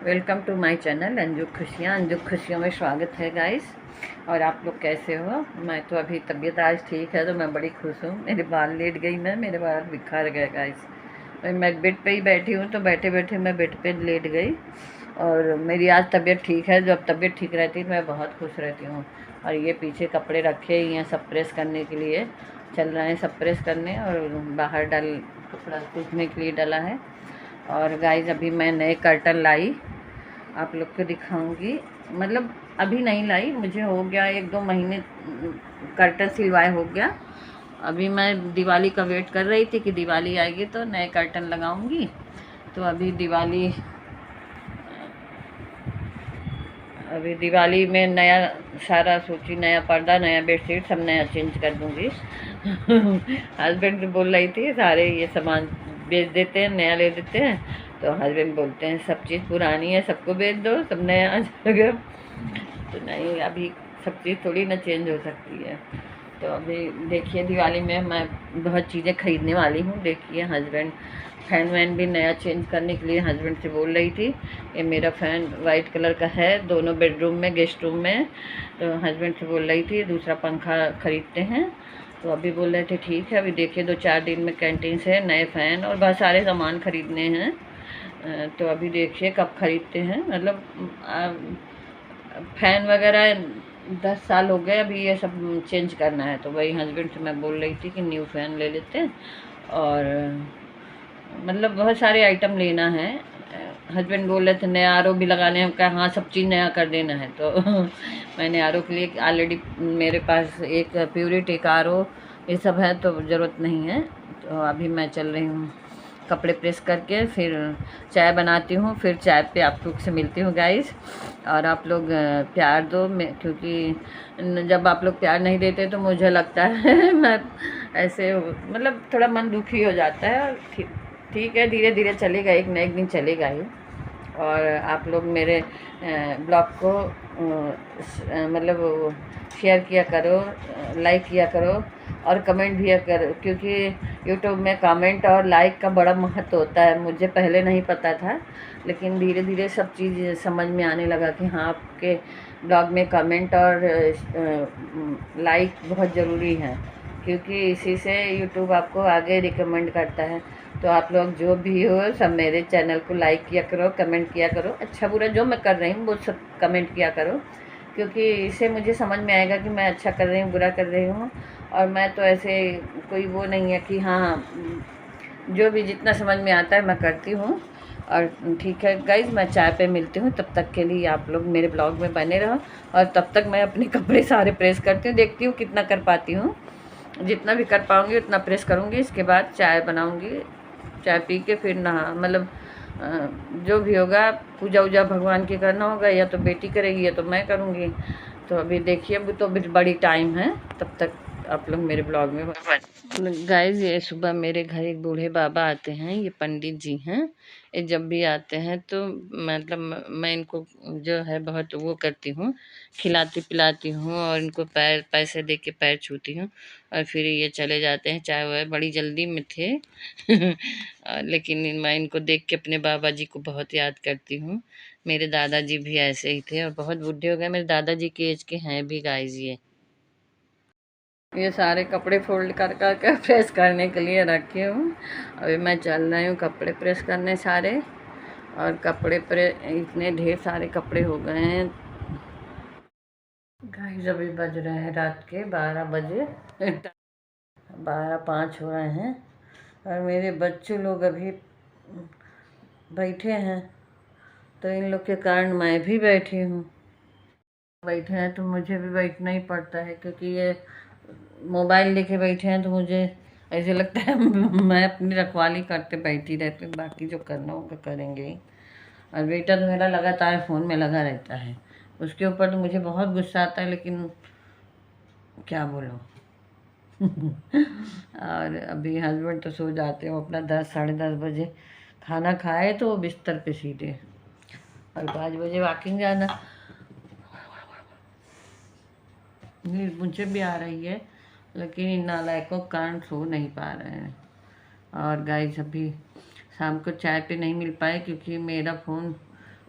Welcome to my channel Anju खुशियों में स्वागत है गाइस। और आप लोग कैसे हो? मैं तो अभी तबीयत आज ठीक है तो मैं बड़ी खुश हूँ। मेरे बाल लेट गई मैं, मेरे बाल बिखर गए गाइस। मैं बेड पे ही बैठी हूँ तो बैठे बैठे मैं बेड पे लेट गई। और मेरी आज तबीयत ठीक है। जब तबीयत ठीक रहती है मैं बहुत खुश रहती हूँ। और ये पीछे कपड़े रखे ही हैं सब प्रेस करने के लिए, चल रहे हैं सब प्रेस करने। और बाहर कपड़ा सूखने के लिए डाला है। और गाइस अभी मैं नए कर्टन लाई, आप लोग को दिखाऊंगी। मतलब अभी नहीं लाई, मुझे हो गया 1-2 महीने कर्टन सिलवाए हो गया। अभी मैं दिवाली का वेट कर रही थी कि दिवाली आएगी तो नए कर्टन लगाऊंगी। तो अभी दिवाली में नया सारा सोची, नया पर्दा, नया बेडशीट सब नया चेंज कर दूंगी। हस्बैंड बोल रही थी सारे ये सामान बेच देते हैं, नया ले देते हैं। तो हस्बैंड बोलते हैं सब चीज़ पुरानी है, सबको बेच दो, सब नया आ जाएगा। तो नहीं, अभी सब चीज़ थोड़ी ना चेंज हो सकती है। तो अभी देखिए दिवाली में मैं बहुत चीज़ें खरीदने वाली हूँ। देखिए हस्बैंड फ़ैन वैन भी नया चेंज करने के लिए हस्बैंड से बोल रही थी। ये मेरा फ़ैन वाइट कलर का है, दोनों बेडरूम में, गेस्ट रूम में। तो हस्बैंड से बोल रही थी दूसरा पंखा खरीदते हैं। तो अभी बोल रहे थे ठीक है, अभी देखिए 2-4 दिन में कैंटीन से नए फ़ैन और बहुत सारे सामान खरीदने हैं। तो अभी देखिए कब खरीदते हैं। मतलब फ़ैन वगैरह 10 साल हो गए, अभी ये सब चेंज करना है। तो वही हस्बैंड से मैं बोल रही थी कि न्यू फ़ैन ले लेते हैं। और मतलब बहुत सारे आइटम लेना है। हस्बैंड बोल रहे थे नया आर ओ भी लगाने हैं, कहा हाँ सब चीज़ नया कर देना है। तो मैंने आर ओ के लिए ऑलरेडी मेरे पास एक प्यूरिट, एक आर ओ, ये सब है तो ज़रूरत नहीं है। तो अभी मैं चल रही हूँ कपड़े प्रेस करके, फिर चाय बनाती हूँ, फिर चाय पे आप लोग से मिलती हूँ गाइस। और आप लोग प्यार दो, मैं क्योंकि जब आप लोग प्यार नहीं देते तो मुझे लगता है मैं ऐसे मतलब थोड़ा मन दुखी हो जाता है। और ठीक है, धीरे धीरे चलेगा, एक न एक दिन चलेगा ही। और आप लोग मेरे ब्लॉग को मतलब शेयर किया करो, लाइक किया करो और कमेंट भी करो, क्योंकि यूट्यूब में कमेंट और लाइक का बड़ा महत्व होता है। मुझे पहले नहीं पता था, लेकिन धीरे धीरे सब चीज़ समझ में आने लगा कि हाँ आपके ब्लॉग में कमेंट और लाइक बहुत ज़रूरी है, क्योंकि इसी से यूट्यूब आपको आगे रिकमेंड करता है। तो आप लोग जो भी हो सब मेरे चैनल को लाइक किया करो, कमेंट किया करो, अच्छा बुरा जो मैं कर रही हूँ वो सब कमेंट किया करो, क्योंकि इससे मुझे समझ में आएगा कि मैं अच्छा कर रही हूँ, बुरा कर रही हूँ। और मैं तो ऐसे कोई वो नहीं है कि हाँ, जो भी जितना समझ में आता है मैं करती हूँ। और ठीक है गाइज़, मैं चाय पे मिलती हूँ, तब तक के लिए आप लोग मेरे ब्लॉग में बने रहो। और तब तक मैं अपने कपड़े सारे प्रेस करती हूँ, देखती हूँ कितना कर पाती हूँ। जितना भी कर पाऊँगी उतना प्रेस करूँगी। इसके बाद चाय बनाऊँगी, चाय पी के फिर नहा मतलब जो भी होगा, पूजा वूजा भगवान की करना होगा, या तो बेटी करेगी या तो मैं करूँगी। तो अभी देखिए अभी तो बड़ी टाइम है, तब तक आप लोग मेरे ब्लॉग में गाइज। ये सुबह मेरे घर एक बूढ़े बाबा आते हैं, ये पंडित जी हैं। ये जब भी आते हैं तो मतलब मैं इनको जो है बहुत वो करती हूँ, खिलाती पिलाती हूँ और इनको पैसे दे के पैर छूती हूँ। और फिर ये चले जाते हैं, चाय वाय बड़ी जल्दी में थे। लेकिन मैं इनको देख के अपने बाबा जी को बहुत याद करती हूँ। मेरे दादाजी भी ऐसे ही थे और बहुत बूढ़े हो गए, मेरे दादाजी की एज के हैं भी गाइज। ये सारे कपड़े फोल्ड कर कर के प्रेस करने के लिए रखी हूँ। अभी मैं चल रही हूँ कपड़े प्रेस करने सारे। और इतने ढेर सारे कपड़े हो गए हैं गाइस। अभी बज रहे हैं रात के 12 बजे, 12:05 हो रहे हैं। और मेरे बच्चे लोग अभी बैठे हैं, तो इन लोग के कारण मैं भी बैठी हूँ। बैठे हैं तो मुझे भी बैठना ही पड़ता है, क्योंकि ये मोबाइल लेके बैठे हैं तो मुझे ऐसे लगता है मैं अपनी रखवाली करते बैठी रहती हूँ, बाकी जो करना होगा करेंगे ही। और बेटा तो मेरा लगातार फ़ोन में लगा रहता है, उसके ऊपर तो मुझे बहुत गुस्सा आता है, लेकिन क्या बोलूँ। और अभी हस्बैंड तो सो जाते हैं, वो अपना 10-10:30 बजे खाना खाए तो वो बिस्तर पे सीधे। और 5 बजे वॉकिंग जाना। नींद मुझे भी आ रही है, लेकिन इन नालायकों के कारण सो नहीं पा रहे हैं। और गाइस अभी शाम को चाय पे नहीं मिल पाए, क्योंकि मेरा फ़ोन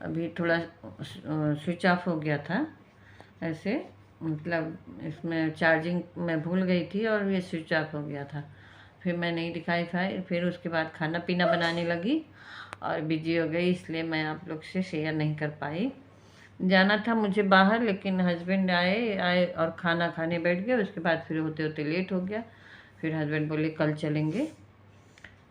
अभी थोड़ा स्विच ऑफ हो गया था ऐसे, मतलब इसमें चार्जिंग मैं भूल गई थी और ये स्विच ऑफ हो गया था। फिर मैं नहीं दिखाई था, फिर उसके बाद खाना पीना बनाने लगी और बिजी हो गई, इसलिए मैं आप लोग से शेयर नहीं कर पाई। जाना था मुझे बाहर, लेकिन हस्बैंड आए आए और खाना खाने बैठ गए। उसके बाद फिर होते होते लेट हो गया। फिर हस्बैंड बोले कल चलेंगे।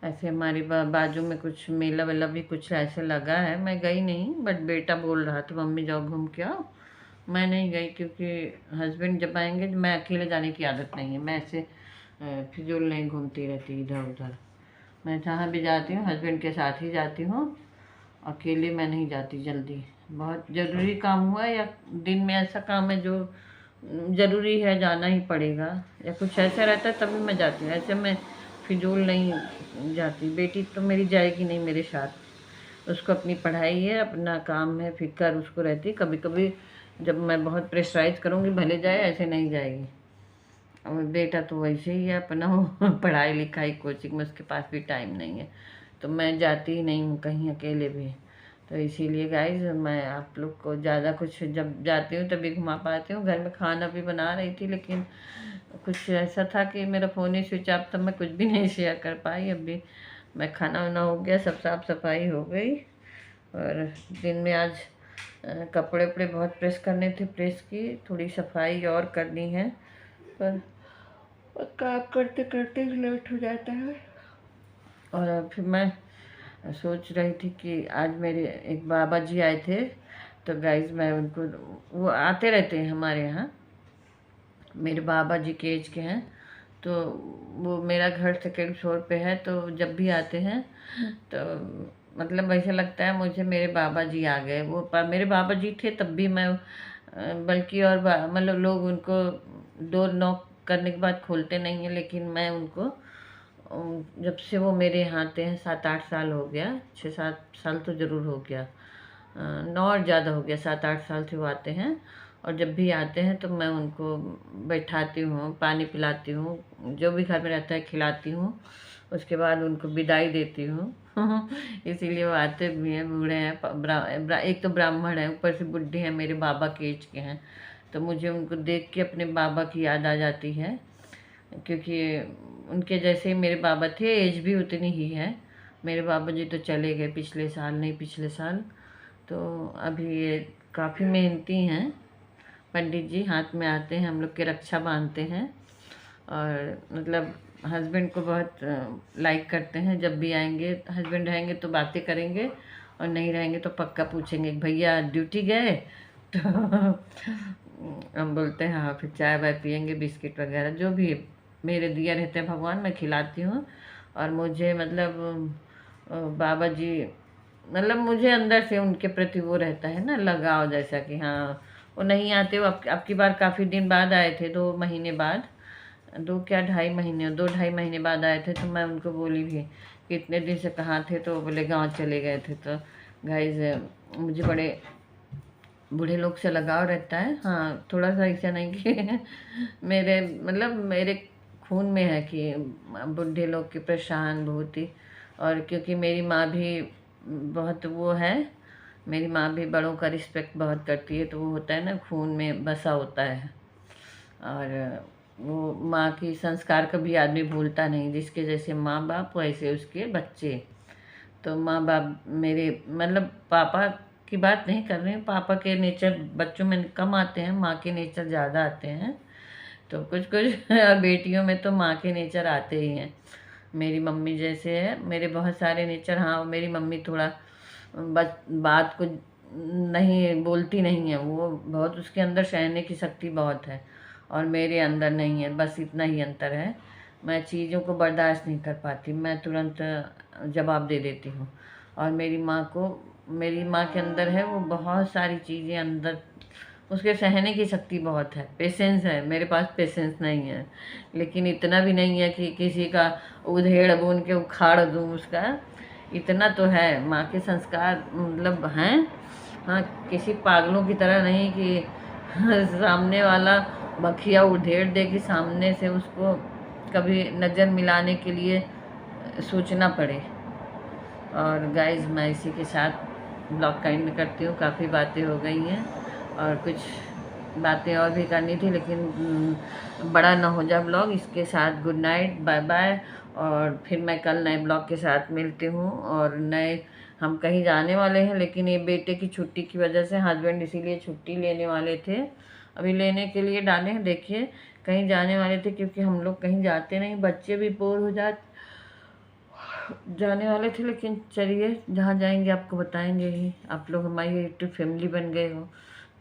ऐसे हमारी बाजू में कुछ मेला वेला भी कुछ ऐसे लगा है, मैं गई नहीं, बट बेटा बोल रहा था मम्मी जाओ घूम के आओ। मैं नहीं गई क्योंकि हस्बैंड जब आएंगे, मैं अकेले जाने की आदत नहीं है, मैं ऐसे फिजूल नहीं घूमती रहती इधर उधर। मैं जहाँ भी जाती हूँ हस्बैंड के साथ ही जाती हूँ, अकेले मैं नहीं जाती जल्दी। बहुत ज़रूरी काम हुआ या दिन में ऐसा काम है जो ज़रूरी है, जाना ही पड़ेगा, या कुछ ऐसा रहता है तभी मैं जाती हूँ, ऐसे मैं फिजूल नहीं जाती। बेटी तो मेरी जाएगी नहीं मेरे साथ, उसको अपनी पढ़ाई है, अपना काम है, फिक्र उसको रहती। कभी कभी जब मैं बहुत प्रेशराइज करूँगी भले जाए, ऐसे नहीं जाएगी। और बेटा तो वैसे ही है अपना, वो पढ़ाई लिखाई कोचिंग में उसके पास भी टाइम नहीं है, तो मैं जाती ही नहीं हूँ कहीं अकेले भी। तो इसीलिए गाइज मैं आप लोग को ज़्यादा कुछ जब जाती हूँ तभी घुमा पाती हूँ। घर में खाना भी बना रही थी, लेकिन कुछ ऐसा था कि मेरा फ़ोन ही स्विच ऑफ, तब मैं कुछ भी नहीं शेयर कर पाई। अभी मैं खाना वाना हो गया, सब साफ सफाई हो गई, और दिन में आज कपड़े वपड़े बहुत प्रेस करने थे, प्रेस की, थोड़ी सफाई और करनी है, पर काम करते करते लेट हो जाता है। और फिर मैं सोच रही थी कि आज मेरे एक बाबा जी आए थे, तो गाइज मैं उनको, वो आते रहते हैं हमारे यहाँ, मेरे बाबा जी के एज के हैं, तो वो मेरा घर सेकेंड फ्लोर पे है, तो जब भी आते हैं तो मतलब ऐसा लगता है मुझे मेरे बाबा जी आ गए। वो मेरे बाबा जी थे तब भी मैं बल्कि और मतलब लोग उनको डोर नॉक करने के बाद खोलते नहीं हैं, लेकिन मैं उनको जब से वो मेरे यहाँ आते हैं 7-8 साल हो गया, 6-7 साल तो ज़रूर हो गया, 9 और ज़्यादा हो गया, 7-8 साल से वो आते हैं। और जब भी आते हैं तो मैं उनको बैठाती हूँ, पानी पिलाती हूँ, जो भी घर में रहता है खिलाती हूँ, उसके बाद उनको विदाई देती हूँ। इसीलिए वो आते भी हैं, बूढ़े हैं, एक तो ब्राह्मण है, ऊपर से बुढ़े हैं, मेरे बाबा के एज के हैं, तो मुझे उनको देख के अपने बाबा की याद आ जाती है, क्योंकि उनके जैसे ही मेरे बाबा थे, एज भी उतनी ही है। मेरे बाबा जी तो चले गए पिछले साल, नहीं पिछले साल, तो अभी ये काफ़ी मेहनती हैं। पंडित जी हाथ में आते हैं, हम लोग के रक्षा बांधते हैं, और मतलब हस्बैंड को बहुत लाइक करते हैं। जब भी आएंगे, हस्बैंड रहेंगे तो बातें करेंगे, और नहीं रहेंगे तो पक्का पूछेंगे कि भैया ड्यूटी गए, तो हम बोलते हैं हाँ, फिर चाय वाय पियेंगे, बिस्किट वगैरह जो भी मेरे दिया रहते हैं भगवान, मैं खिलाती हूँ। और मुझे मतलब बाबा जी, मतलब मुझे अंदर से उनके प्रति वो रहता है ना लगाव, जैसा कि हाँ वो नहीं आते, वो आपकी बार काफ़ी दिन बाद आए थे, 2 महीने बाद, 2 क्या 2.5 महीने, 2-2.5 महीने बाद आए थे। तो मैं उनको बोली भी कि इतने दिन से कहाँ थे, तो बोले गांव चले गए थे। तो गाइज मुझे बड़े बूढ़े लोग से लगाव रहता है, हाँ थोड़ा सा, ऐसा नहीं कि मेरे मतलब मेरे खून में है कि बूढ़े लोग की परेशान बहुत ही। और क्योंकि मेरी माँ भी बहुत वो है, मेरी माँ भी बड़ों का रिस्पेक्ट बहुत करती है, तो वो होता है ना, खून में बसा होता है। और वो माँ की संस्कार कभी आदमी भूलता नहीं, जिसके जैसे माँ बाप वैसे उसके बच्चे। तो माँ बाप मेरे, मतलब पापा की बात नहीं कर रही हूँ, पापा के नेचर बच्चों में कम आते हैं, माँ के नेचर ज़्यादा आते हैं। तो कुछ कुछ और बेटियों में तो माँ के नेचर आते ही हैं। मेरी मम्मी जैसे है, मेरे बहुत सारे नेचर, हाँ मेरी मम्मी थोड़ा बात को नहीं बोलती नहीं है, वो बहुत, उसके अंदर सहने की शक्ति बहुत है, और मेरे अंदर नहीं है, बस इतना ही अंतर है। मैं चीज़ों को बर्दाश्त नहीं कर पाती, मैं तुरंत जवाब दे देती हूँ। और मेरी माँ के अंदर है वो बहुत सारी चीज़ें अंदर, उसके सहने की शक्ति बहुत है, पेशेंस है, मेरे पास पेशेंस नहीं है। लेकिन इतना भी नहीं है कि किसी का उधेड़ बुन के उखाड़ दूँ उसका, इतना तो है। माँ के संस्कार मतलब हैं, हाँ किसी पागलों की तरह नहीं कि सामने वाला बखिया उधेड़ दे कि सामने से उसको कभी नज़र मिलाने के लिए सोचना पड़े। और गाइस मैं इसी के साथ ब्लॉग का एंड करती हूँ। काफ़ी बातें हो गई हैं और कुछ बातें और भी करनी थी, लेकिन बड़ा ना हो जाए ब्लॉग। इसके साथ गुड नाइट, बाय बाय। और फिर मैं कल नए ब्लॉग के साथ मिलती हूँ। और नए हम कहीं जाने वाले हैं, लेकिन ये बेटे की छुट्टी की वजह से हस्बैंड इसीलिए छुट्टी लेने वाले थे, अभी लेने के लिए डाले हैं। देखिए कहीं जाने वाले थे, क्योंकि हम लोग कहीं जाते नहीं, बच्चे भी बोर हो जाने वाले थे। लेकिन चलिए, जहाँ जाएंगे आपको बताएंगे ही। आप लोग हमारी यूट्यूब फैमिली बन गए हो।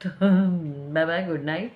तो बाय बाय, गुड नाइट।